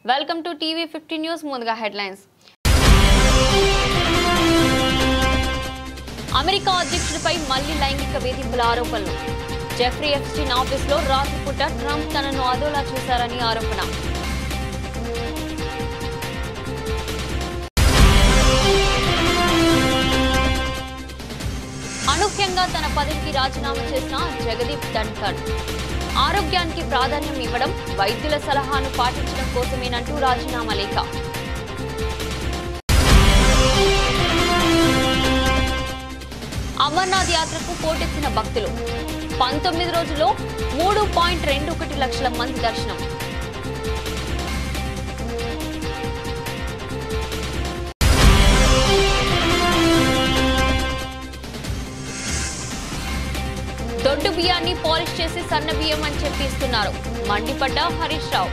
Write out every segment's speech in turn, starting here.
Welcome to TV 50 news. ముందుగా headlines. America అధ్యక్షుడిపై మళ్లీ లైంగిక వేధింపుల ఆరోపణలు. జెఫ్రీ ఎప్స్టీన్ ఆఫీసులో రాత్రిపూట ట్రంప్ తనను అదోలా చూశారని ఆరోపణ. అనూహ్యంగా తన పదవికి రాజీనామా చేసిన జగదీప్ ధన్కర్. ఆరోగ్యానికి ప్రాధాన్యం ఇవ్వడం, వైద్యుల సలహాను పాటించడం కోసమేనంటూ రాజీనామా లేఖ. అమర్నాథ్ యాత్రకు పోటెత్తిన భక్తులు. 19 రోజుల్లో 3.21 లక్షల మంది దర్శనం. దొడ్డు బియ్యాన్ని పాలిష్ చేసి సన్న బియ్యం అని చెప్పిస్తున్నారు. మండిపడ్డ హరీష్ రావు.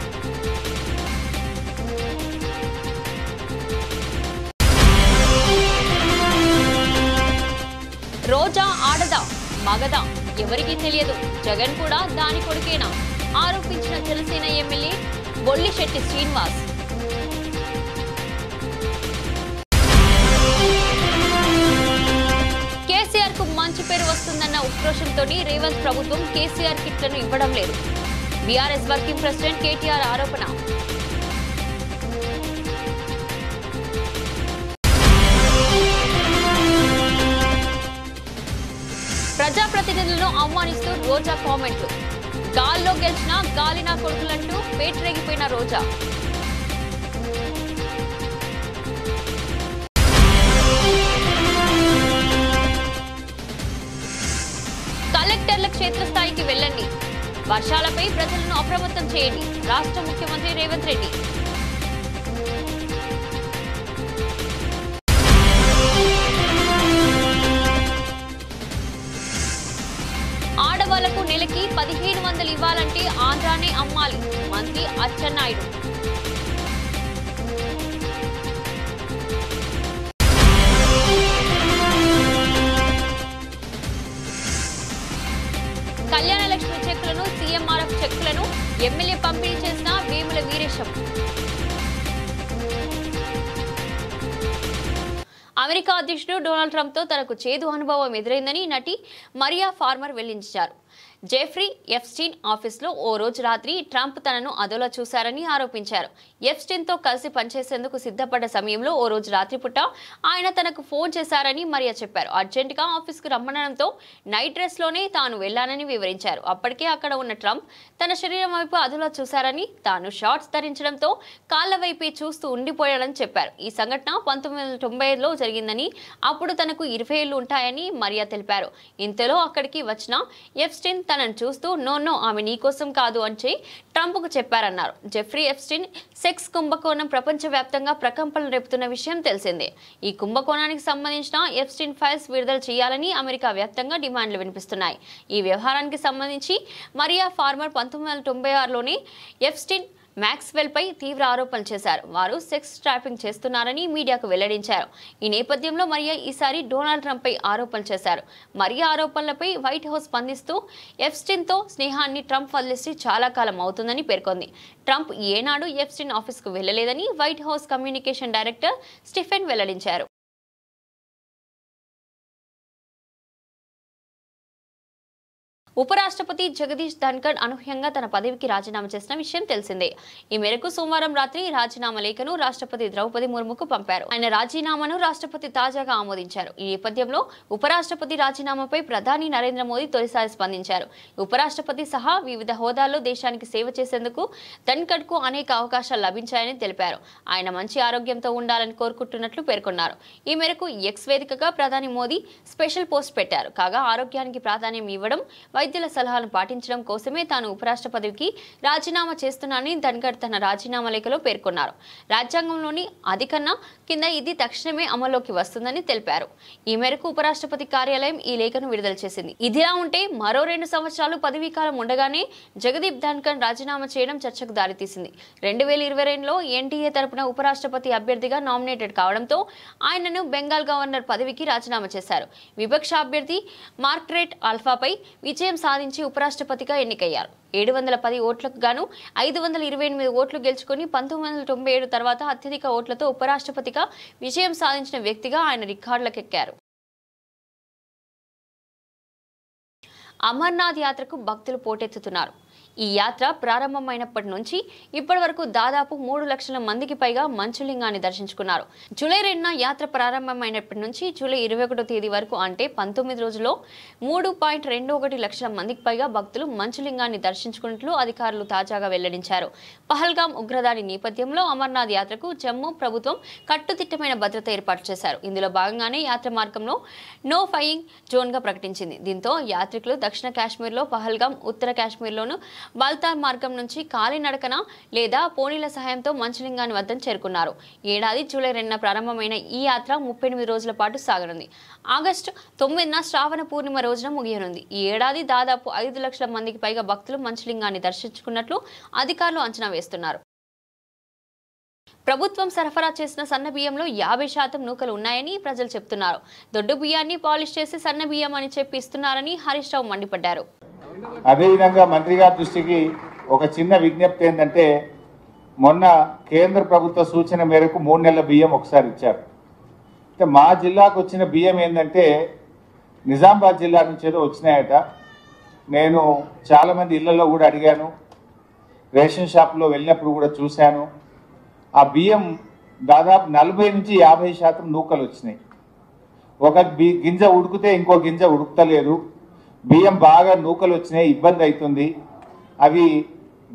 రోజా ఆడదా మగదా ఎవరికీ తెలియదు, జగన్ కూడా దాని కొడుకేనా ఆరోపించిన జనసేన ఎమ్మెల్యే బొల్లిశెట్టి శ్రీనివాస్. కేసీఆర్ కు మంచి పేరు వస్తుందన్న ఉక్రోషంతో రేవంత్ ప్రభుత్వం కేసీఆర్ కిట్లను ఇవ్వడం లేదు. బీఆర్ఎస్ వర్కింగ్ ప్రెసిడెంట్ కేటీఆర్ ఆరోపణ. ప్రజాప్రతినిధులను అవమానిస్తూ రోజా కామెంట్లు. గాల్లో గెలిచిన గాలినా కొడుకులంటూ పేట్రేగిపోయిన రోజా. కలెక్టర్ల క్షేత్రస్థాయికి వెళ్లండి, వర్షాలపై ప్రజలను అప్రమత్తం చేయండి. రాష్ట్ర ముఖ్యమంత్రి రేవంత్ రెడ్డి. ఆడవాళ్లకు నెలకి 1500 ఇవ్వాలంటే ఆంధ్రానే అమ్మాలి, మంత్రి అచ్చెన్నాయుడు. కళ్యాణ లక్ష్మి చెక్కులను, సీఎంఆర్ఎఫ్ చెక్కులను ఎమ్మెల్యే పంపిణీ చేసిన వేముల వీరేశం. అమెరికా అధ్యక్షుడు డొనాల్డ్ ట్రంప్ తో తనకు చేదు అనుభవం ఎదురైందని నటి మరియా ఫార్మర్ వెల్లడించారు. జెఫ్రీ ఎప్స్టీన్ ఆఫీసులో ఓ రోజు రాత్రి ట్రంప్ తనను అదోలా చూశారని ఆరోపించారు. ఎప్స్టీన్ తో కలిసి పనిచేసేందుకు సిద్ధపడ్డ సమయంలో ఓ రోజు రాత్రిపూట ఆయన తనకు ఫోన్ చేశారని మరియా చెప్పారు. అర్జెంటుగా ఆఫీసుకు రమ్మనడంతో నైట్ డ్రెస్ లోనే తాను వెళ్లానని వివరించారు. అప్పటికే అక్కడ ఉన్న ట్రంప్ తన శరీరం వైపు అదోలా చూశారని, తాను షార్ట్స్ ధరించడంతో కాళ్ల వైపే చూస్తూ ఉండిపోయాడని చెప్పారు. ఈ సంఘటన 1995లో జరిగిందని, అప్పుడు తనకు 20 ఏళ్లు ఉంటాయని మరియా తెలిపారు. ఇంతలో అక్కడికి వచ్చిన ఎప్స్టీన్ తనను చూస్తూ నో ఆమె నీకోసం కాదు అని ట్రంప్కు చెప్పారన్నారు. జెఫ్రీ ఎప్స్టీన్ సెక్స్ కుంభకోణం ప్రపంచవ్యాప్తంగా ప్రకంపనలు రేపుతున్న విషయం తెలిసిందే. ఈ కుంభకోణానికి సంబంధించిన ఎప్స్టీన్ ఫైల్స్ విడుదల చేయాలని అమెరికా వ్యాప్తంగా డిమాండ్లు వినిపిస్తున్నాయి. ఈ వ్యవహారానికి సంబంధించి మరియా ఫార్మర్ 1996లోనే ఎప్స్టీన్ మ్యాక్స్వెల్ పై తీవ్ర ఆరోపణలు చేశారు. వారు సెక్స్ ట్రాపింగ్ చేస్తున్నారని మీడియాకు వెల్లడించారు. ఈ నేపథ్యంలో మరియా ఈసారి డొనాల్డ్ ట్రంప్ పై ఆరోపణలు చేశారు. మరియా ఆరోపణలపై వైట్ హౌస్ స్పందిస్తూ ఎప్స్టీన్ తో స్నేహాన్ని ట్రంప్ వదిలేసి చాలా కాలం అవుతుందని పేర్కొంది. ట్రంప్ ఏనాడు ఎప్స్టీన్ ఆఫీసుకు వెళ్లలేదని White House communication director Stephen వెల్లడించారు. ఉపరాష్ట్రపతి జగదీప్ ధన్కర్ అనూహ్యంగా తన పదవికి రాజీనామా చేసిన విషయం తెలిసిందే. ఈ మేరకు సోమవారం రాత్రి రాజీనామా లేఖను రాష్ట్రపతి ద్రౌపది ముర్ముకు పంపారు. ఆయన రాజీనామాను రాష్ట్రపతి తాజాగా ఆమోదించారు. ఈ నేపథ్యంలో ఉపరాష్ట్రపతి రాజీనామాపై ప్రధాని నరేంద్ర మోదీ తొలిసారి స్పందించారు. ఉపరాష్ట్రపతి సహా వివిధ హోదాల్లో దేశానికి సేవ చేసేందుకు ధన్కర్ కు అనేక అవకాశాలు లభించాయని తెలిపారు. ఆయన మంచి ఆరోగ్యంతో ఉండాలని కోరుకుంటున్నట్లు పేర్కొన్నారు. ఈ మేరకు ఎక్స్ వేదికగా ప్రధాని మోదీ స్పెషల్ పోస్ట్ పెట్టారు. కాగా ఆరోగ్యానికి ప్రాధాన్యం ఇవ్వడం, వైద్యుల సలహాలను పాటించడం కోసమే తాను ఉపరాష్ట్ర పదవికి రాజీనామా చేస్తున్నానని ధన్కర్ తన రాజీనామా లేఖలో పేర్కొన్నారు. రాజ్యాంగంలోని అధికరణ కింద ఇది తక్షణమే అమల్లోకి వస్తుందని తెలిపారు. ఈ మేరకు ఉపరాష్ట్రపతి కార్యాలయం ఈ లేఖను విడుదల చేసింది. ఇదిలా ఉంటే మరో 2 సంవత్సరాలు పదవీ కాలం ఉండగానే జగదీప్ ధన్కర్ రాజీనామా చేయడం చర్చకు దారితీసింది. 2022లో ఎన్డీఏ తరపున ఉపరాష్ట్రపతి అభ్యర్థిగా నామినేటెడ్ కావడంతో ఆయనను బెంగాల్ గవర్నర్ పదవికి రాజీనామా చేశారు. విపక్ష అభ్యర్థి మార్గరెట్ ఆల్ఫాపై విజయం సాధించి ఉపరాష్ట్రపతిగా ఎన్నికయ్యారు. 710 ఓట్లకు గాను 528 ఓట్లు గెలుచుకుని 1997 తర్వాత అత్యధిక ఓట్లతో ఉపరాష్ట్రపతిగా విజయం సాధించిన వ్యక్తిగా ఆయన రికార్డులకెక్కారు. అమర్నాథ్ యాత్రకు భక్తులు పోటెత్తుతున్నారు. ఈ యాత్ర ప్రారంభమైనప్పటి నుంచి ఇప్పటి వరకు దాదాపు 3 లక్షల మందికి పైగా మంచులింగాన్ని దర్శించుకున్నారు. జూలై 2న యాత్ర ప్రారంభమైనప్పటి నుంచి జూలై 21వ తేదీ వరకు అంటే 19 రోజుల్లో 3.21 లక్షల మందికి పైగా భక్తులు మంచులింగాన్ని దర్శించుకున్నట్లు అధికారులు తాజాగా వెల్లడించారు. పహల్గామ్ ఉగ్రదాడి నేపథ్యంలో అమర్నాథ్ యాత్రకు జమ్మూ ప్రభుత్వం కట్టుదిట్టమైన భద్రత ఏర్పాటు చేశారు. ఇందులో భాగంగానే యాత్ర మార్గంలో నో ఫైయింగ్ జోన్గా ప్రకటించింది. దీంతో యాత్రికులు దక్షిణ కాశ్మీర్లో పహల్గామ్, ఉత్తర కాశ్మీర్లోను బాల్తార్ మార్గం నుంచి కాలినడకన లేదా పోనీల సహాయంతో మంచులింగాన్ని వద్దకు చేరుకున్నారు. ఏడాది జూలై 2న ప్రారంభమైన ఈ యాత్ర 38 రోజుల పాటు సాగనుంది. ఆగస్టు 9న శ్రావణ పూర్ణిమ రోజున ముగియనుంది. ఈ ఏడాది దాదాపు 5 లక్షల మందికి పైగా భక్తులు మంచులింగాన్ని దర్శించుకున్నట్లు అధికారులు అంచనా వేస్తున్నారు. ప్రభుత్వం సరఫరా చేసిన సన్న బియ్యంలో 50% నూకలు ఉన్నాయని ప్రజలు చెప్తున్నారు. దొడ్డు బియ్యాన్ని పాలిష్ చేసి సన్న బియ్యం అని చెప్పి ఇస్తున్నారని హరీష్ రావు మండిపడ్డారు. అదేవిధంగా మంత్రి గారి దృష్టికి ఒక చిన్న విజ్ఞప్తి ఏంటంటే, మొన్న కేంద్ర ప్రభుత్వ సూచన మేరకు 3 నెలల బియ్యం ఒకసారి ఇచ్చారు. అంటే మా జిల్లాకు వచ్చిన బియ్యం ఏంటంటే నిజామాబాద్ జిల్లా నుంచి ఏదో వచ్చినాయట. నేను చాలామంది ఇళ్లలో కూడా అడిగాను, రేషన్ షాప్లో వెళ్ళినప్పుడు కూడా చూశాను. ఆ బియ్యం దాదాపు 40 నుంచి 50% నూకలు వచ్చినాయి. ఒక గింజ ఉడికితే ఇంకో గింజ ఉడుకుతలేదు. బియ్యం బాగా నూకలు వచ్చినాయి, ఇబ్బంది అవుతుంది. అవి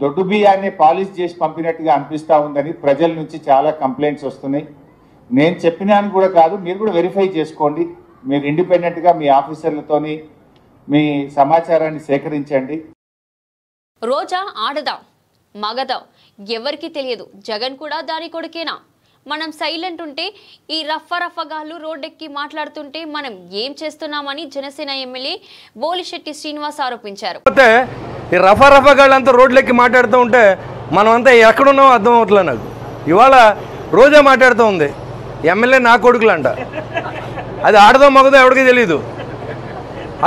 దొడ్డు బియ్యాన్ని పాలిష్ చేసి పంపినట్టుగా అనిపిస్తూ ఉందని ప్రజల నుంచి చాలా కంప్లైంట్స్ వస్తున్నాయి. నేను చెప్పినాను కూడా కాదు, మీరు కూడా వెరిఫై చేసుకోండి. మీరు ఇండిపెండెంట్గా మీ ఆఫీసర్లతోని మీ సమాచారాన్ని సేకరించండి. రోజా ఆడదా మగదా ఎవరికి తెలియదు. జగన్ కూడా దాని కొడుకేనా? మనం సైలెంట్ ఉంటే ఈ రఫగాళ్ళు రోడ్డెక్కి మాట్లాడుతుంటే మనం ఏం చేస్తున్నామని జనసేన ఎమ్మెల్యే బోలిశెట్టి శ్రీనివాస్ ఆరోపించారు. ఈ రఫగాళ్ళంతా రోడ్లెక్కి మాట్లాడుతూ ఉంటే మనం అంతా ఎక్కడున్నామో అర్థం అవట్లేదు నాకు. ఇవాళ రోజా మాట్లాడుతూ ఉంది, ఎమ్మెల్యే నా కొడుకులంట. అది ఆడదో మగదో ఎవరికి తెలియదు.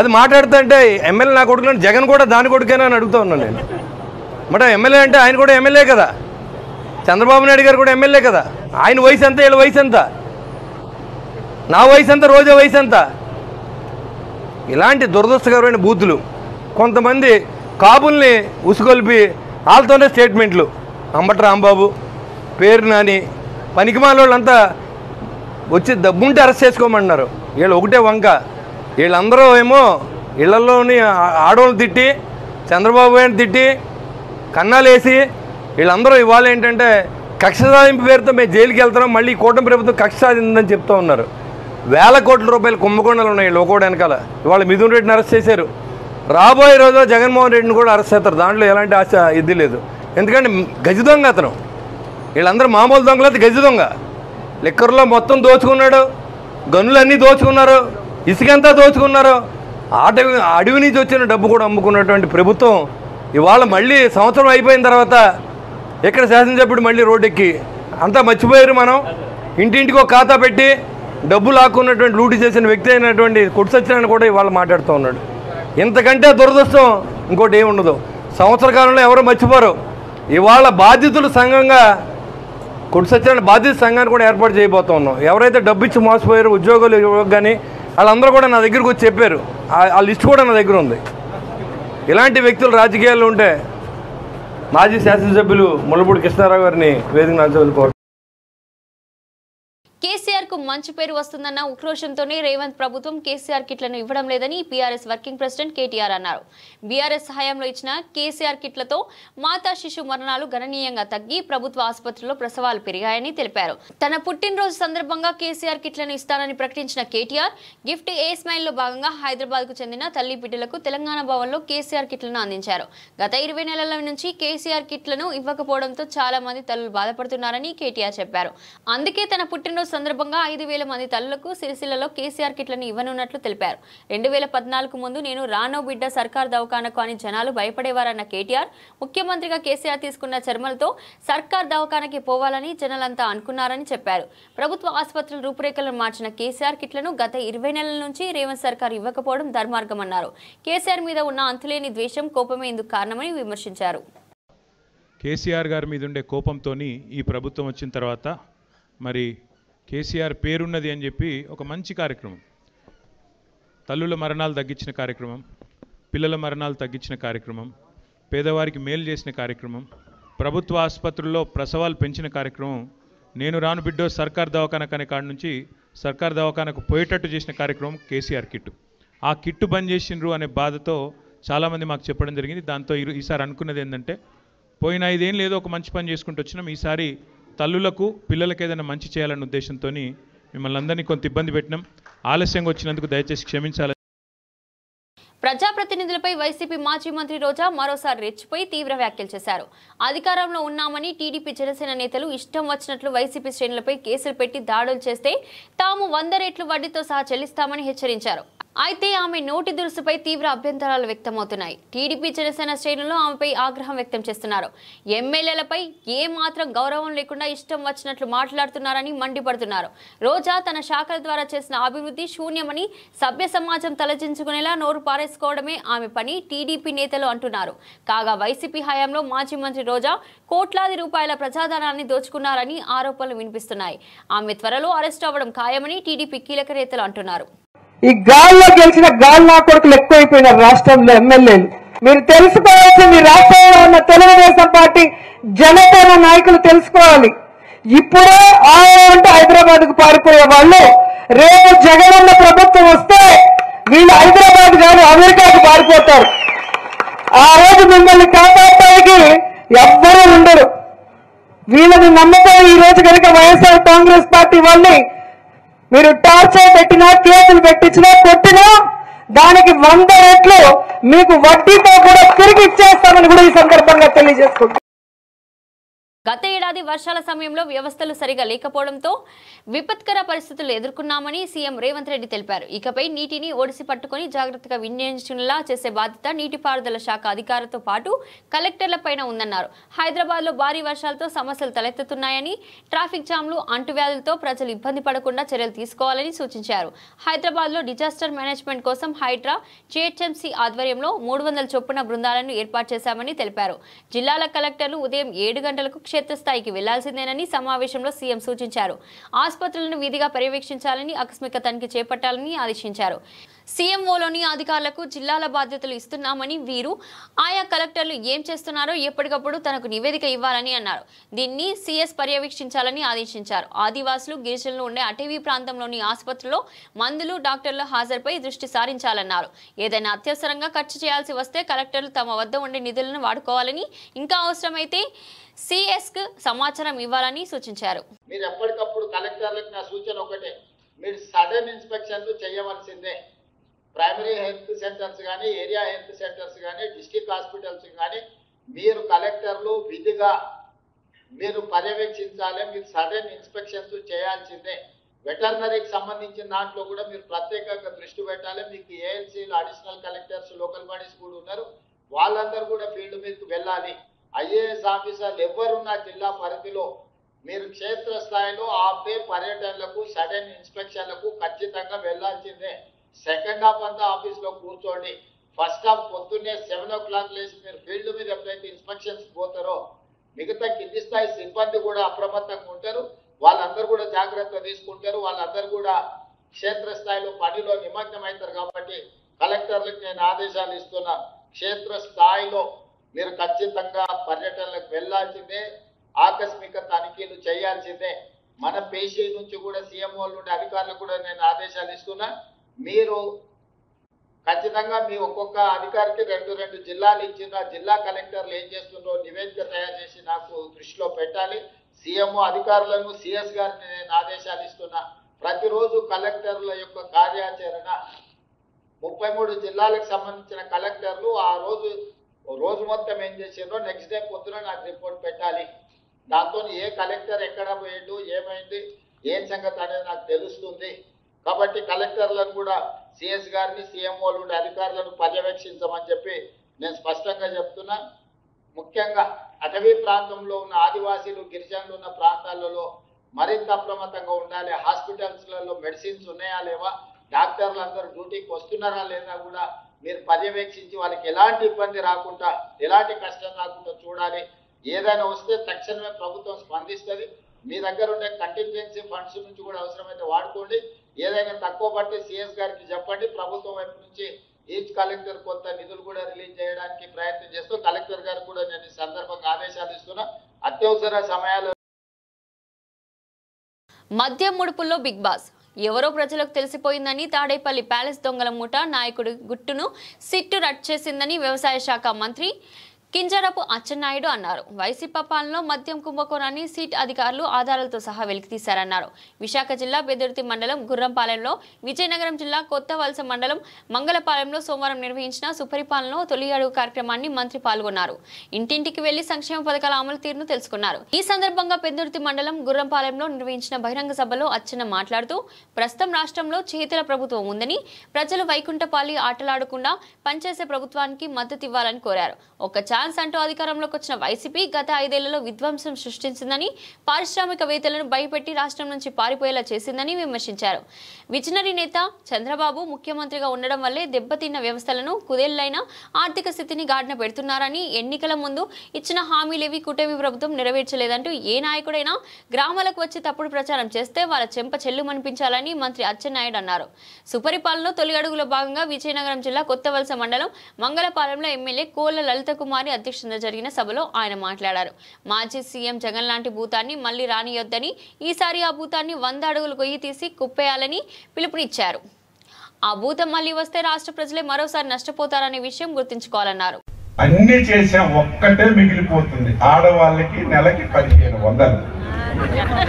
అది మాట్లాడుతుంటే ఎమ్మెల్యే నా కొడుకులంటే జగన్ కూడా దాని కొడుకేనా అని అడుగుతూ ఉన్నాను నేను. మరి ఎమ్మెల్యే అంటే ఆయన కూడా ఎమ్మెల్యే కదా, చంద్రబాబు నాయుడు గారు కూడా ఎమ్మెల్యే కదా. ఆయన వయసు ఎంత, వీళ్ళ వయసు ఎంత, నా వయసు ఎంత, రోజా వయసు ఎంత? ఇలాంటి దురదృష్టకరమైన బూతులు కొంతమంది కాపుల్ని ఉసుగొల్పి వాళ్ళతోనే స్టేట్మెంట్లు. అంబటి రాంబాబు, పేరు నాని, పనికిమాల వాళ్ళంతా వచ్చి డబ్బుంటే అరెస్ట్ చేసుకోమంటున్నారు. వీళ్ళు ఒకటే వంక. వీళ్ళందరూ ఏమో ఇళ్లలోని ఆడవాళ్ళు తిట్టి, చంద్రబాబు గారిని తిట్టి, కన్నాలు వేసి, వీళ్ళందరూ ఇవాళ ఏంటంటే కక్ష సాధింపు పేరుతో మేము జైలుకి వెళ్తున్నాం, మళ్ళీ కూటమి ప్రభుత్వం కక్ష సాధిందని చెప్తూ ఉన్నారు. వేల కోట్ల రూపాయలు కుంభకోణాలు ఉన్నాయి వీళ్ళు ఒకటి వెనకాల. ఇవాళ మిథున్ రెడ్డిని అరెస్ట్ చేశారు. రాబోయే రోజుల్లో జగన్మోహన్ రెడ్డిని కూడా అరెస్ట్ చేస్తారు. దాంట్లో ఎలాంటి ఆశ ఇది లేదు. ఎందుకంటే గజ దొంగ అతను. వీళ్ళందరూ మామూలు దొంగలు, గజ దొంగ. లిక్కర్లో మొత్తం దోచుకున్నాడు, గనులన్నీ దోచుకున్నారు, ఇసుకంతా దోచుకున్నారు. అడవి నుంచి వచ్చిన డబ్బు కూడా అమ్ముకున్నటువంటి ప్రభుత్వం ఇవాళ మళ్ళీ సంవత్సరం అయిపోయిన తర్వాత ఇక్కడ శాసనసభ్యుడు మళ్ళీ రోడ్డెక్కి అంతా మర్చిపోయారు. మనం ఇంటింటికి ఒక ఖాతా పెట్టి డబ్బు లాక్కున్నటువంటి లూటీ చేసిన వ్యక్తి అయినటువంటి కొట్టు సత్యనారాయణ కూడా ఇవాళ మాట్లాడుతూ ఉన్నాడు. ఇంతకంటే దురదృష్టం ఇంకోటి ఏమి ఉండదు. సంవత్సర కాలంలో ఎవరు మర్చిపోరు. ఇవాళ బాధితుల సంఘంగా కొట్టు సత్యనారాయణ బాధిత సంఘాన్ని కూడా ఏర్పాటు చేయబోతూ ఉన్నాం. ఎవరైతే డబ్బు ఇచ్చి మోసపోయారో ఉద్యోగులు కానీ వాళ్ళందరూ కూడా నా దగ్గరకు వచ్చి చెప్పారు. ఆ లిస్ట్ కూడా నా దగ్గర ఉంది. ఇలాంటి వ్యక్తులు రాజకీయాల్లో ఉంటే మాజీ శాసనసభ్యులు ముల్లపూడి కృష్ణారావు గారిని వేదిక నాల్చుకోవాలి. కేసీఆర్ కు మంచి పేరు వస్తుందన్న ఉక్రోషంతోనే రేవంత్ ప్రభుత్వం కేసీఆర్ కిట్లను ఇవ్వడం లేదని బీఆర్ఎస్ వర్కింగ్ ప్రెసిడెంట్ కేటీఆర్ అన్నారు. బీఆర్ఎస్ హయాంలో ఇచ్చిన కేసీఆర్ కిట్లతో మాతా శిశు మరణాలు గణనీయంగా తగ్గి ప్రభుత్వ ఆసుపత్రుల్లో ప్రసవాలు పెరిగాయని తెలిపారు. తన పుట్టినరోజు సందర్భంగా కేసీఆర్ కిట్లను ఇస్తానని ప్రకటించిన కేటీఆర్ గిఫ్ట్ ఏ స్మైల్ లో భాగంగా హైదరాబాద్ కు చెందిన తల్లి బిడ్డలకు తెలంగాణ భవన్లో కేసీఆర్ కిట్లను అందించారు. గత 20 నెలల నుంచి కేసీఆర్ కిట్లను ఇవ్వకపోవడంతో చాలా మంది తల్లులు బాధపడుతున్నారని కేటీఆర్ చెప్పారు. అందుకే తన పుట్టినరోజు సందర్భంగా భాగంగా 5,000 మంది తల్లులకు సిరిసిల్లలో కేసీఆర్ కిట్లను ఇవ్వనున్నట్లు తెలిపారు. 2014 ముందు నేను రానో బిడ్డ సర్కార్ దవాఖానకు అని జనాలు భయపడేవారన్న కేటీఆర్ ముఖ్యమంత్రిగా కేసీఆర్ తీసుకున్న చర్మలతో సర్కార్ దవాఖానకి పోవాలని జనాలంతా అనుకున్నారని చెప్పారు. ప్రభుత్వ ఆసుపత్రుల రూపురేఖలను మార్చిన కేసీఆర్ కిట్లను గత 20 నెలల నుంచి రేవంత్ సర్కార్ ఇవ్వకపోవడం దుర్మార్గమన్నారు. కేసీఆర్ మీద ఉన్న అంతులేని ద్వేషం, కోపమే ఇందుకు కారణమని విమర్శించారు. కేసీఆర్ గారి మీద ఉండే కోపంతోని ఈ ప్రభుత్వం వచ్చిన తర్వాత మరి కేసీఆర్ పేరున్నది అని చెప్పి ఒక మంచి కార్యక్రమం, తల్లుల మరణాలు తగ్గించిన కార్యక్రమం, పిల్లల మరణాలు తగ్గించిన కార్యక్రమం, పేదవారికి మేలు చేసిన కార్యక్రమం, ప్రభుత్వ ఆసుపత్రుల్లో ప్రసవాలు పెంచిన కార్యక్రమం, నేను రాను బిడ్డో సర్కార్ దవాఖానకు అనే కాడి నుంచి సర్కార్ దవాఖానకు పోయేటట్టు చేసిన కార్యక్రమం కేసీఆర్ కిట్టు. ఆ కిట్టు బంద్ చేసిండ్రు అనే బాధతో చాలామంది మాకు చెప్పడం జరిగింది. దాంతో ఈసారి అనుకున్నది ఏంటంటే, పోయిన 5 ఏళ్ళు ఏదో ఒక మంచి పని చేసుకుంటూ వచ్చినాం, ఈసారి తల్లులకు పిల్లలకు ఏదైనా మంచి చేయాలన్న ఉద్దేశంతో మిమ్మల్ని అందరినీ కొంత ఇబ్బంది పెట్టినాం. ఆలస్యంగా వచ్చినందుకు దయచేసి క్షమించాలి. ప్రజాప్రతినిధులపై వైసీపీ మాజీ మంత్రి రోజా మరోసారి రెచ్చిపోయి తీవ్ర వ్యాఖ్యలు చేశారు. అధికారంలో ఉన్నామని టీడీపీ, జనసేన నేతలు ఇష్టం వచ్చినట్లు వైసీపీ శ్రేణులపై కేసులు పెట్టి దాడులు చేస్తే తాము 100 రెట్లు వడ్డీతో సహా చెల్లిస్తామని హెచ్చరించారు. అయితే ఆమె నోటి దురుసుపై తీవ్ర అభ్యంతరాలు వ్యక్తమవుతున్నాయి. టీడీపీ, జనసేన శ్రేణులు ఆమెపై ఆగ్రహం వ్యక్తం చేస్తున్నారు. ఎమ్మెల్యేలపై ఏ మాత్రం గౌరవం లేకుండా ఇష్టం వచ్చినట్లు మాట్లాడుతున్నారని మండిపడుతున్నారు. రోజా తన శాఖల ద్వారా చేసిన అభివృద్ధి శూన్యమని, సభ్య సమాజం తలదించుకునేలా నోరు పారేసుకోవడమే ఆమె పని టీడీపీ నేతలు అంటున్నారు. కాగా వైసీపీ హయాంలో మాజీ మంత్రి రోజా కోట్లాది రూపాయల ప్రజాధనాన్ని దోచుకున్నారని ఆరోపణలు వినిపిస్తున్నాయి. ఆమె త్వరలో అరెస్ట్ అవ్వడం ఖాయమని టీడీపీ కీలక నేతలు అంటున్నారు. ఈ గాల్లో గెలిచిన గాల్లో కొడుకులు ఎక్కువైపోయినారు రాష్ట్రంలో ఎమ్మెల్యేలు. మీరు తెలుసుకోవాల్సింది, రాష్ట్రంలో ఉన్న తెలుగుదేశం పార్టీ, జనసేన నాయకులు తెలుసుకోవాలి. ఇప్పుడే అంటే హైదరాబాద్ కు పారిపోయే వాళ్ళు రేపు జగనన్న ప్రభుత్వం వస్తే వీళ్ళు హైదరాబాద్ కాదు అమెరికాకు పారిపోతారు. ఆ రోజు మిమ్మల్ని కాపాడటానికి ఎవ్వరూ ఉండరు. వీళ్ళని నమ్మకం ఈ రోజు కనుక వైఎస్ఆర్ కాంగ్రెస్ పార్టీ వాళ్ళని మీరు టార్చర్ పెట్టినా, కేసులు పెట్టించినా, కొట్టినా దానికి 100 రెట్లు మీకు వడ్డీతో కూడా తిరిగి ఇచ్చేస్తామని కూడా ఈ సందర్భంగా తెలియజేసుకుంటాం. గత ఏడాది వర్షాల సమయంలో వ్యవస్థలు సరిగా లేకపోవడంతో విపత్కర పరిస్థితులు ఎదుర్కొన్నామని సీఎం రేవంత్ రెడ్డి తెలిపారు. ఇకపై నీటిని ఒడిసి పట్టుకుని జాగ్రత్తగా వినియోగించేలా చేసే బాధ్యత నీటిపారుదల శాఖ అధికారులతో పాటు కలెక్టర్లపైన ఉందన్నారు. హైదరాబాద్లో భారీ వర్షాలతో సమస్యలు తలెత్తుతున్నాయని, ట్రాఫిక్ జామ్లు, అంటువ్యాధులతో ప్రజలు ఇబ్బంది పడకుండా చర్యలు తీసుకోవాలని సూచించారు. హైదరాబాద్లో డిజాస్టర్ మేనేజ్మెంట్ కోసం హైడ్రా, జీహెచ్ఎంసీ ఆధ్వర్యంలో 300 చొప్పున బృందాలను ఏర్పాటు చేశామని తెలిపారు. జిల్లాల కలెక్టర్లు ఉదయం 7 గంటలకు క్షేత్రస్థాయికి వెళ్లాల్సిందేనని సమావేశంలో సీఎం సూచించారు. ఆసుపత్రులను విధిగా పర్యవేక్షించాలని, ఆకస్మిక తనిఖీ చేపట్టాలని ఆదేశించారు. సీఎంఓలోని అధికారులకు జిల్లాల బాధ్యతలు ఇస్తున్నామని, వీరు ఆయా కలెక్టర్లు ఏం చేస్తున్నారో ఎప్పటికప్పుడు తనకు నివేదిక ఇవ్వాలని అన్నారు. దీన్ని సీఎస్ పర్యవేక్షించాలని ఆదేశించారు. ఆదివాసులు, గిరిజనులు ఉండే అటవీ ప్రాంతంలోని ఆసుపత్రుల్లో మందులు, డాక్టర్ల హాజరుపై దృష్టి సారించాలన్నారు. ఏదైనా అత్యవసరంగా ఖర్చు చేయాల్సి వస్తే కలెక్టర్లు తమ వద్ద ఉండే నిధులను వాడుకోవాలని, ఇంకా అవసరమైతే సిఎస్ కు సమాచారం ఇవ్వాలని సూచించారు. మీరు ఎప్పటికప్పుడు కలెక్టర్లకు నా సూచన ఒకటే, మీరు సడన్ ఇన్స్పెక్షన్లు చేయవలసిందే. ప్రైమరీ హెల్త్ సెంటర్స్ కానీ, ఏరియా హెల్త్ సెంటర్స్ కానీ, డిస్ట్రిక్ట్ హాస్పిటల్స్ కానీ మీరు కలెక్టర్లు విధిగా మీరు పర్యవేక్షించాలి. మీరు సడన్ ఇన్స్పెక్షన్స్ చేయాల్సిందే. వెటర్నరీకి సంబంధించిన దాంట్లో కూడా మీరు ప్రత్యేకంగా దృష్టి పెట్టాలి. మీకు ఏఎల్సీలు, అడిషనల్ కలెక్టర్స్, లోకల్ బాడీస్ కూడా ఉన్నారు, వాళ్ళందరూ కూడా ఫీల్డ్ మీదకి వెళ్ళాలి. ఐఏఎస్ ఆఫీసర్లు ఎవరున్నా జిల్లా పరిధిలో మీరు క్షేత్రస్థాయిలో ఆపే పర్యటనలకు, సడన్ ఇన్స్పెక్షన్లకు ఖచ్చితంగా వెళ్లాల్సిందే. సెకండ్ హాఫ్ అంతా ఆఫీస్లో కూర్చోండి. ఫస్ట్ హాఫ్ పొద్దున్నే 7 o'clock లేసి మీరు ఫీల్డ్ మీద ఎప్పుడైతే ఇన్స్పెక్షన్స్ పోతారో మిగతా కింది స్థాయి సిబ్బంది కూడా అప్రమత్తంగా ఉంటారు. వాళ్ళందరూ కూడా జాగ్రత్త తీసుకుంటారు. వాళ్ళందరూ కూడా క్షేత్రస్థాయిలో పనిలో నిమగ్నం అవుతారు. కాబట్టి కలెక్టర్లకు నేను ఆదేశాలు ఇస్తున్నా, క్షేత్రస్థాయిలో మీరు ఖచ్చితంగా పర్యటనలకు వెళ్లాల్సిందే, ఆకస్మిక తనిఖీలు చేయాల్సిందే. మన పేషీ నుంచి కూడా, సీఎంఓ నుండి అధికారులకు కూడా నేను ఆదేశాలు ఇస్తున్నా. మీరు ఖచ్చితంగా మీ ఒక్కొక్క అధికారికి 2 జిల్లాలు ఇచ్చిన జిల్లా కలెక్టర్లు ఏం చేస్తుందో నివేదిక తయారు చేసి నాకు దృష్టిలో పెట్టాలి. సీఎంఓ అధికారులను, సిఎస్ గారిని నేను ఆదేశాలు ఇస్తున్నా. ప్రతిరోజు కలెక్టర్ల యొక్క కార్యాచరణ 33 జిల్లాలకు సంబంధించిన కలెక్టర్లు ఆ రోజు మొత్తం ఏం చేసిందో నెక్స్ట్ డే పొద్దున నాకు రిపోర్ట్ పెట్టాలి. దాంతో ఏ కలెక్టర్ ఎక్కడ పోయిండు, ఏమైంది, ఏం సంగతి అనేది నాకు తెలుస్తుంది. కాబట్టి కలెక్టర్లను కూడా సిఎస్ గారిని సీఎంఓలు ఉండే అధికారులను పర్యవేక్షించమని చెప్పి నేను స్పష్టంగా చెప్తున్నా. ముఖ్యంగా అటవీ ప్రాంతంలో ఉన్న ఆదివాసీలు గిరిజనులు ఉన్న ప్రాంతాలలో మరింత అప్రమత్తంగా ఉండాలి. హాస్పిటల్స్లలో మెడిసిన్స్ ఉన్నాయా లేవా, డాక్టర్లు అందరూ డ్యూటీకి వస్తున్నారా లేదా కూడా మీరు పర్యవేక్షించి వాళ్ళకి ఎలాంటి ఇబ్బంది రాకుండా ఎలాంటి కష్టం రాకుండా చూడాలి. ఏదైనా వస్తే తక్షణమే ప్రభుత్వం స్పందిస్తుంది. మీ దగ్గర ఉండే కంటింజెన్సీ ఫండ్స్ నుంచి కూడా అవసరమైతే వాడుకోండి. ఏదైనా తక్కువ పడితే సిఎస్ గారికి చెప్పండి. ప్రభుత్వం వైపు నుంచి ఈచ్ కలెక్టర్ కొంత నిధులు కూడా రిలీజ్ చేయడానికి ప్రయత్నం చేస్తూ కలెక్టర్ గారు కూడా నేను ఈ సందర్భంగా ఆదేశాలు ఇస్తున్నా. అత్యవసర సమయాల్లో మద్యం ముడుపుల్లో బిగ్ బాస్ ఎవరో ప్రజలకు తెలిసిపోయిందని తాడేపల్లి ప్యాలెస్ దొంగల ముఠా నాయకుడు గుట్టును సిట్టు రట్ చేసిందని వ్యవసాయ శాఖ మంత్రి కింజరపు అచ్చెన్నాయుడు అన్నారు. వైసీపీ పాలనలో మద్యం కుంభకోణాన్ని సీట్ అధికారులు ఆధారాలతో సహా వెలికితీశారన్నారు. విశాఖ జిల్లా బెదుర్తి మండలం గుర్రంపాలెంలో, విజయనగరం జిల్లా కొత్త వలస మండలం మంగళపాలెంలో సోమవారం నిర్వహించిన సుపరిపాలనలో తొలి అడుగు కార్యక్రమాన్ని మంత్రి పాల్గొన్నారు. ఇంటింటికి వెళ్లి సంక్షేమ పథకాల అమలు తీరును తెలుసుకున్నారు. ఈ సందర్భంగా బెదుర్తి మండలం గుర్రంపాలెంలో నిర్వహించిన బహిరంగ సభలో అచ్చెన్న మాట్లాడుతూ ప్రస్తుతం రాష్ట్రంలో చేతుల ప్రభుత్వం ఉందని, ప్రజలు వైకుంఠపాలి ఆటలాడకుండా పనిచేసే ప్రభుత్వానికి మద్దతు ఇవ్వాలని కోరారు. ఒక ఛాన్స్ అంటూ అధికారంలోకి వచ్చిన వైసీపీ గత 5 ఏళ్లలో విధ్వంసం సృష్టించిందని, పారిశ్రామికవేత్తలను భయపెట్టి రాష్ట్రం నుంచి పారిపోయేలా చేసిందని విమర్శించారు. విజనరీ నేత చంద్రబాబు ముఖ్యమంత్రిగా ఉండడం వల్లే దెబ్బతిన్న వ్యవస్థలను కుదేళ్లైన ఆర్థిక స్థితిని గాడిన పెడుతున్నారని, ఎన్నికల ముందు ఇచ్చిన హామీలేవి కూటమి ప్రభుత్వం నెరవేర్చలేదంటూ ఏ నాయకుడైనా గ్రామాలకు వచ్చి తప్పుడు ప్రచారం చేస్తే వాళ్ళ చెంప చెల్లుమనిపించాలని మంత్రి అచ్చెన్నాయుడు అన్నారు. సుపరిపాలనలో తొలి అడుగులో భాగంగా విజయనగరం జిల్లా కొత్త వలస మండలం మంగళపాలెంలో ఎమ్మెల్యే కోళ్ల లలిత కుమారి అధ్యక్షతన జరిగిన సభలో ఆయన మాట్లాడారు. మాజీ సీఎం జగన్ లాంటి భూతాన్ని మళ్లీ రానియొద్దని, ఈసారి ఆ భూతాన్ని 100 అడుగులు గొయ్యి తీసి కుప్పేయాలని పిలుపునిచ్చారు. ఆ భూతం మళ్లీ వస్తే రాష్ట్ర ప్రజలే మరోసారి నష్టపోతారనే విషయం గుర్తుంచుకోవాలన్నారు. అన్ని చేసే ఒక్కటే మిగిలిపోతుంది, ఆడవాళ్ళకి నెలకి 1500.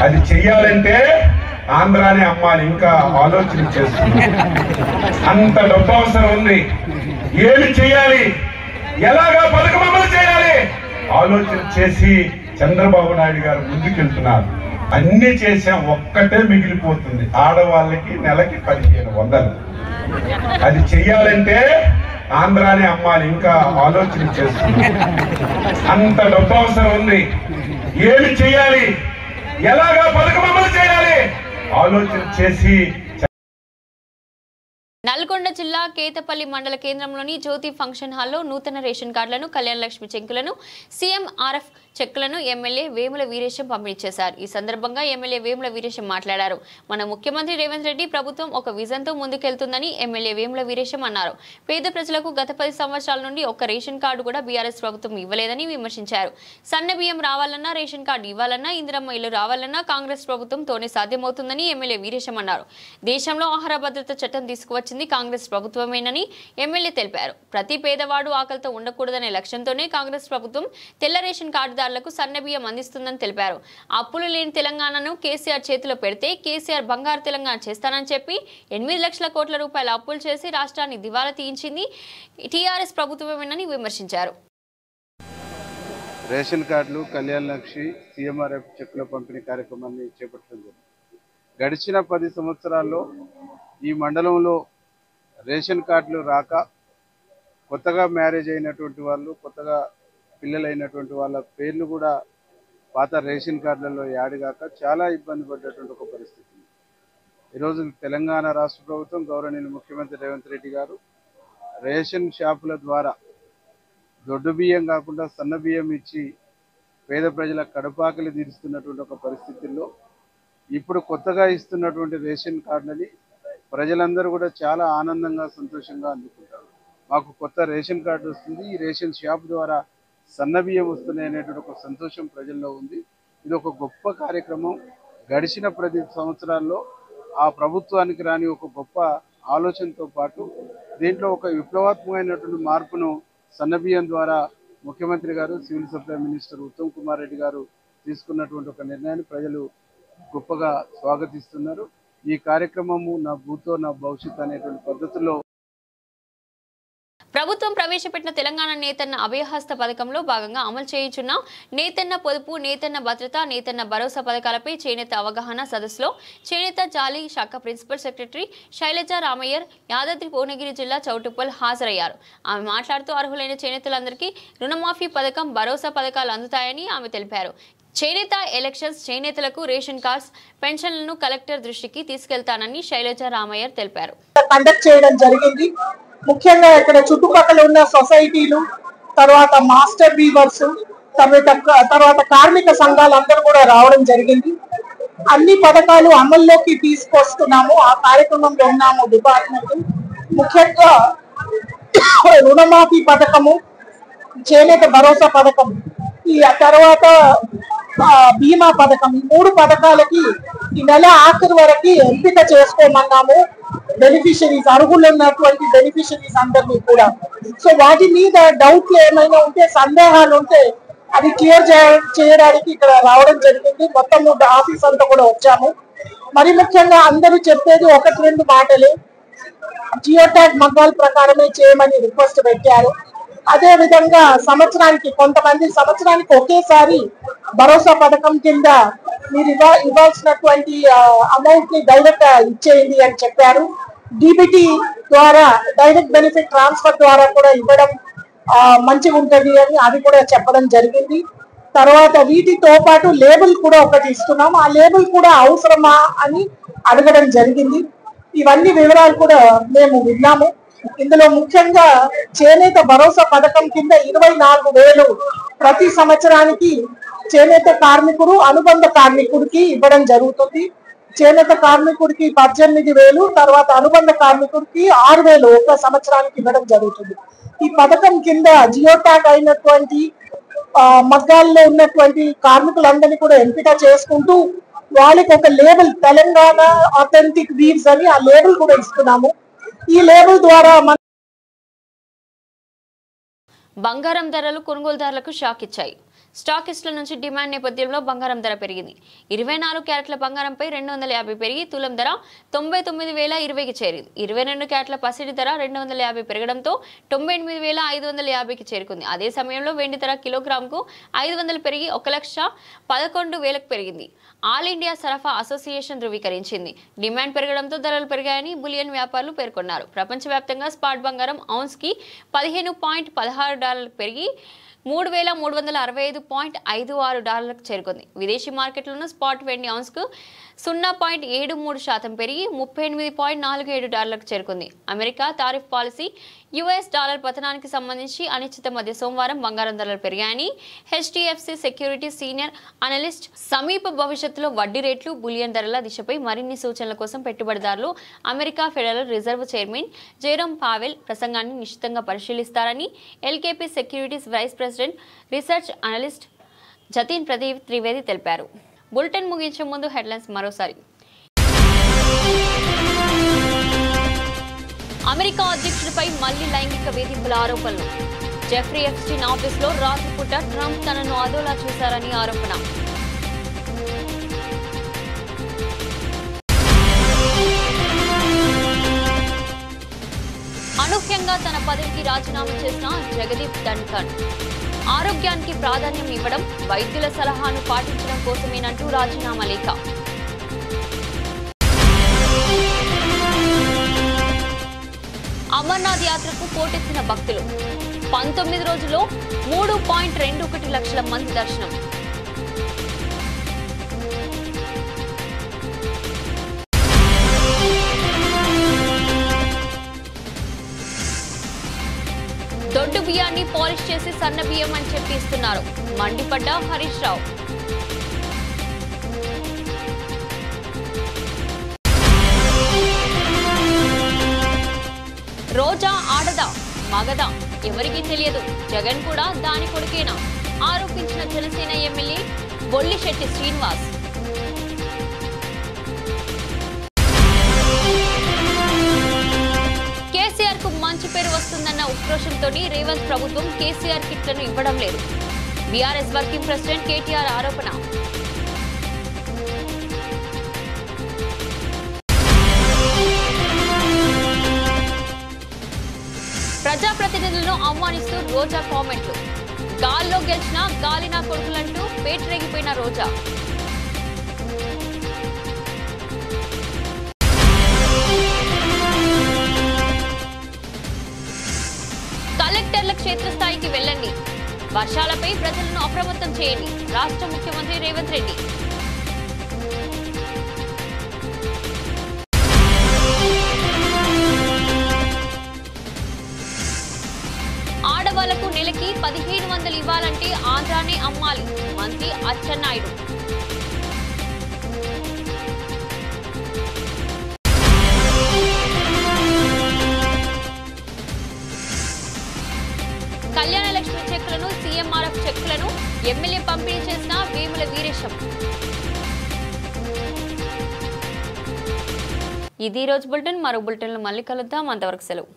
అది చెయ్యాలంటే ఆంధ్రాని అమ్మాలి. ఇంకా ఆలోచన చేస్తుంది, అంత డబ్బు అవసరం ఉంది. ఏమి చేయాలి, ఎలాగా పథకం అమలు చేయాలి ఆలోచన చేసి చంద్రబాబు నాయుడు గారు ముందుకెళ్తున్నారు. అన్ని చేసే ఒక్కటే మిగిలిపోతుంది, ఆడవాళ్ళకి నెలకి 1500. అది చెయ్యాలంటే ఆంధ్రాని అమ్మాలి. ఇంకా ఆలోచన చేస్తుంది, అంత డబ్బు అవసరం ఉంది. ఏమి చేయాలి, ఎలాగా పథకం అమలు చేయాలి ఆలోచన చేసి. నల్గొండ జిల్లా కేతపల్లి మండల కేంద్రంలోని జ్యోతి ఫంక్షన్ హాల్లో నూతన రేషన్ కార్డులను, కళ్యాణ లక్ష్మి చెక్కులను, సీఎంఆర్ఎఫ్ చెక్కులను ఎమ్మెల్యే వేముల వీరేశం పంపిణీ చేశారు. ఈ సందర్భంగా ఎమ్మెల్యే వేముల వీరేశం మాట్లాడారు. మన ముఖ్యమంత్రి రేవంత్ రెడ్డి ప్రభుత్వం ఒక విజన్తో ముందుకెళ్తుందని ఎమ్మెల్యే వేముల వీరేశం అన్నారు. పేద ప్రజలకు గత 10 సంవత్సరాల నుండి ఒక్క రేషన్ కార్డు కూడా బీఆర్ఎస్ ప్రభుత్వం ఇవ్వలేదని విమర్శించారు. సన్న బియ్యం రావాలన్నా, రేషన్ కార్డు ఇవ్వాలన్నా, ఇందిరమ్మ ఇల్లు రావాలన్నా కాంగ్రెస్ ప్రభుత్వంతోనే సాధ్యమవుతుందని ఎమ్మెల్యే వీరేశం అన్నారు. దేశంలో ఆహార భద్రత చట్టం తీసుకువచ్చింది కాంగ్రెస్ ప్రభుత్వమేనని ఎమ్మెల్యే తెలిపారు. ప్రతి పేదవాడు ఆకలితో ఉండకూడదనే లక్ష్యంతోనే కాంగ్రెస్ ప్రభుత్వం తెల్ల రేషన్ కార్డుదారులకు సన్న బియ్యం అందిస్తుందని తెలిపారు. అప్పులు లేని తెలంగాణను కేసీఆర్ చేతిలో పెడితే కేసీఆర్ బంగారు తెలంగాణ చేస్తానని చెప్పి 8 లక్షల కోట్ల రూపాయల అప్పులు చేసి రాష్ట్రాన్ని దివాలా తీయించింది టీఆర్ఎస్ ప్రభుత్వమేనని విమర్శించారు. రేషన్ కార్డులు, కళ్యాణ లక్ష్మి, సీఎంఆర్ఎఫ్ చెక్కుల పంపిణీ కార్యక్రమాన్ని చేపట్టింది. గడిచిన 10 సంవత్సరాల్లో ఈ మండలంలో రేషన్ కార్డులు రాక, కొత్తగా మ్యారేజ్ అయినటువంటి వాళ్ళు, కొత్తగా పిల్లలైనటువంటి వాళ్ళ పేర్లు కూడా పాత రేషన్ కార్డులలో యాడ్ కాక చాలా ఇబ్బంది పడ్డటువంటి ఒక పరిస్థితి. ఈరోజు తెలంగాణ రాష్ట్ర ప్రభుత్వం గౌరవనీయ ముఖ్యమంత్రి రేవంత్ రెడ్డి గారు రేషన్ షాపుల ద్వారా దొడ్డు బియ్యం కాకుండా సన్న బియ్యం ఇచ్చి పేద ప్రజల కడుపాకలి తీరుస్తున్నటువంటి ఒక పరిస్థితుల్లో ఇప్పుడు కొత్తగా ఇస్తున్నటువంటి రేషన్ కార్డులని ప్రజలందరూ కూడా చాలా ఆనందంగా, సంతోషంగా అందుకుంటారు. మాకు కొత్త రేషన్ కార్డు వస్తుంది, ఈ రేషన్ షాప్ ద్వారా సన్న బియ్యం వస్తున్నాయి అనేటువంటి ఒక సంతోషం ప్రజల్లో ఉంది. ఇది ఒక గొప్ప కార్యక్రమం. గడిచిన 10 సంవత్సరాల్లో ఆ ప్రభుత్వానికి రాని ఒక గొప్ప ఆలోచనతో పాటు దీంట్లో ఒక విప్లవాత్మకమైనటువంటి మార్పును సన్నబియ్యం ద్వారా ముఖ్యమంత్రి గారు, civil supply minister Uttam Kumar Reddy గారు తీసుకున్నటువంటి ఒక నిర్ణయాన్ని ప్రజలు గొప్పగా స్వాగతిస్తున్నారు. ఈ కార్యక్రమము నా భూతో నా భవిష్యత్ అనేటువంటి పద్ధతిలో ప్రభుత్వ ప్రభుత్వం ప్రవేశపెట్టిన తెలంగాణ నేతన్న అభయహస్త పథకంలో భాగంగా అమలు చేయుచున్న నేతన్న పొదుపు, నేతన్న భద్రత, నేతన్న భరోసా పథకాలపై చేనేత అవగాహన సదస్సులో చేనేత జాలి శాఖ ప్రిన్సిపల్ సెక్రటరీ శైలజ రామయ్యర్, యాదాద్రి భువనగిరి జిల్లా చౌటుప్పల్ హాజరయ్యారు. ఆమె మాట్లాడుతూ అర్హులైన చేనేతలందరికీ రుణమాఫీ పథకం, భరోసా పథకాలు అందుతాయని ఆమె తెలిపారు. చేనేత ఎలక్షన్స్, చేనేతలకు రేషన్ కార్డ్స్, పెన్షన్లను కలెక్టర్ దృష్టికి తీసుకెళ్తానని శైలజ రామయ్యర్ తెలిపారు. కండక్ట్ చేయడం జరిగింది. ముఖ్యంగా ఇక్కడ చుట్టుపక్కల ఉన్న సొసైటీలు, తర్వాత మాస్టర్ వీవర్స్, తర్వాత కార్మిక సంఘాలందరూ కూడా రావడం జరిగింది. అన్ని పథకాలు అమల్లోకి తీసుకొస్తున్నాము. ఆ కార్యక్రమంలో ఉన్నాము డిపార్ట్మెంట్. ముఖ్యంగా రుణమాఫీ పథకము, చేనేత భరోసా పథకం, ఈ తర్వాత బీమా పథకం, ఈ 3 పథకాలకి ఈ నెల ఆఖరి వరకు ఎంపిక చేసుకోమన్నాము బెనిఫిషరీస్, అర్హులు ఉన్నటువంటి బెనిఫిషరీస్ అందరినీ కూడా. సో వాటి మీద డౌట్లు ఏమైనా ఉంటే, సందేహాలు ఉంటే అది క్లియర్ చేయడానికి ఇక్కడ రావడం జరిగింది. మొత్తం ఆఫీస్ అంతా కూడా వచ్చాము. మరి ముఖ్యంగా అందరూ చెప్పేది 1-2 మాటలే. జియోటాగ్ మగ్గాల ప్రకారమే చేయమని రిక్వెస్ట్ పెట్టారు. అదే విధంగా కొంతమంది సంవత్సరానికి ఒకేసారి భరోసా పథకం కింద మీరు ఇవ్వాల్సినటువంటి అమౌంట్ ని డైరెక్ట్ ఇచ్చేయండి అని చెప్పారు. డిబిటీ ద్వారా, డైరెక్ట్ బెనిఫిట్ ట్రాన్స్ఫర్ ద్వారా కూడా ఇవ్వడం మంచిగా ఉంటుంది అని అది కూడా చెప్పడం జరిగింది. తర్వాత వీటితో పాటు లేబుల్ కూడా ఒకటి ఇస్తున్నాం. ఆ లేబుల్ కూడా అవసరమా అని అడగడం జరిగింది. ఇవన్నీ వివరాలు కూడా మేము విన్నాము. ఇందులో ముఖ్యంగా చేనేత భరోసా పథకం కింద 24,000 ప్రతి సంవత్సరానికి చేనేత కార్మికుడు, అనుబంధ కార్మికుడికి ఇవ్వడం జరుగుతుంది. చేనేత కార్మికుడికి 18,000, తర్వాత అనుబంధ కార్మికుడికి 6,000 ఒక సంవత్సరానికి ఇవ్వడం జరుగుతుంది. ఈ పథకం కింద జియోటాగ్ అయినటువంటి మగ్గాల్లో ఉన్నటువంటి కార్మికులందరినీ కూడా ఎంపిక చేసుకుంటూ వాళ్ళకి ఒక లేబుల్, తెలంగాణ ఆథెంటిక్ వీవ్స్ అని ఆ లేబుల్ కూడా ఇస్తున్నాము. ఈ లేబుల్ ద్వారా బంగారం ధరలు కొనుగోలుదారులకు షాక్ ఇచ్చాయి. స్టాకిస్టుల నుంచి డిమాండ్ నేపథ్యంలో బంగారం ధర పెరిగింది. 24 క్యారెట్ల బంగారంపై 250 పెరిగి తులం ధర 99,020కి చేరింది. 22 క్యారెట్ల పసిడి ధర 250 పెరగడంతో 98,550కి చేరుకుంది. అదే సమయంలో వెండి ధర కిలోగ్రాముకు 500 పెరిగి 1,11,000కు పెరిగింది. ఆల్ ఇండియా సరఫరా అసోసియేషన్ ధృవీకరించింది. డిమాండ్ పెరగడంతో ధరలు పెరిగాయని బులియన్ వ్యాపారులు పేర్కొన్నారు. ప్రపంచవ్యాప్తంగా స్పాట్ బంగారం ఔన్స్కి $15.16 పెరిగి $3,365.56 చేరుకుంది. విదేశీ మార్కెట్లోనూ స్పాట్ వెండి ఔన్స్కు 0.73% పెరిగి $38.47 చేరుకుంది. America tariff policy, US dollar పతనానికి సంబంధించి అనిశ్చిత మధ్య సోమవారం బంగారం ధరలు పెరిగాయని హెచ్డిఎఫ్సి సెక్యూరిటీస్ సీనియర్ అనలిస్ట్ సమీప భవిష్యత్తులో వడ్డీ రేట్లు, బులియన్ ధరల దిశపై మరిన్ని సూచనల కోసం పెట్టుబడిదారులు America Federal Reserve chairman Jerome Powell ప్రసంగాన్ని నిశ్చితంగా పరిశీలిస్తారని LKP Securities vice president research analyst Jatin Pradeep Trivedi తెలిపారు. బులెటిన్ ముగించే ముందు హెడ్లైన్స్ మరోసారి. అమెరికా అధ్యక్షుడిపై మళ్లీ లైంగిక వేధింపుల ఆరోపణలు. జెఫ్రీ ఎప్స్టీన్ ఆఫీసులో రాత్రిపూట ట్రంప్ తనను అదోలా చూశారని ఆరోపణ. అనూహ్యంగా తన పదవికి రాజీనామా చేసిన జగదీప్ ధన్కర్. ఆరోగ్యానికి ప్రాధాన్యం ఇవ్వడం, వైద్యుల సలహాను పాటించడం కోసమేనంటూ రాజీనామా లేఖ. అమర్నాథ్ యాత్రకు పోటెత్తిన భక్తులు. 19 రోజుల్లో 3.21 లక్షల మంది దర్శనం. దొడ్డు బియ్యాన్ని పాలిష్ చేసి సన్న బియ్యం అని చెప్పి ఇస్తున్నారు. మండిపడ్డ హరీష్ రావు. రోజా ఆడదా మగదా ఎవరికీ తెలియదు, జగన్ కూడా దాని కొడుకేనా ఆరోపించిన జనసేన ఎమ్మెల్యే బొల్లిశెట్టి శ్రీనివాస్. కేసీఆర్ కు మంచి పేరు వస్తుందన్న ఉక్రోషంతో రేవంత్ ప్రభుత్వం కేసీఆర్ కిట్లను ఇవ్వడం లేదు. బీఆర్ఎస్ వర్కింగ్ ప్రెసిడెంట్ కేటీఆర్ ఆరోపణ. ప్రజాప్రతినిధులను ఆహ్వానిస్తూ రోజా కామెంట్లు. గాల్లో గెలిచిన గాలి నా కొడుకులంటూ పేటరేగిపోయిన రోజా. కలెక్టర్ల క్షేత్రస్థాయికి వెళ్ళండి, వర్షాలపై ప్రజలను అప్రమత్తం చేయండి. రాష్ట్ర ముఖ్యమంత్రి రేవంత్ రెడ్డి. ఆడవాళ్లకు నెలకి 1500 ఇవ్వాలంటే ఆంధ్రానే అమ్మాలి, మంత్రి అచ్చెన్నాయుడు. కళ్యాణ లక్ష్మి చెక్కులను, సీఎంఆర్ఎఫ్ చెక్కులను ఎమ్మెల్యే పంపిణీ చేసిన వేముల వీరేశం. ఇది రోజు బులెటిన్. మరో బులెటిన్లో మళ్ళీ కలుద్దాం. అంతవరకు సెలవు.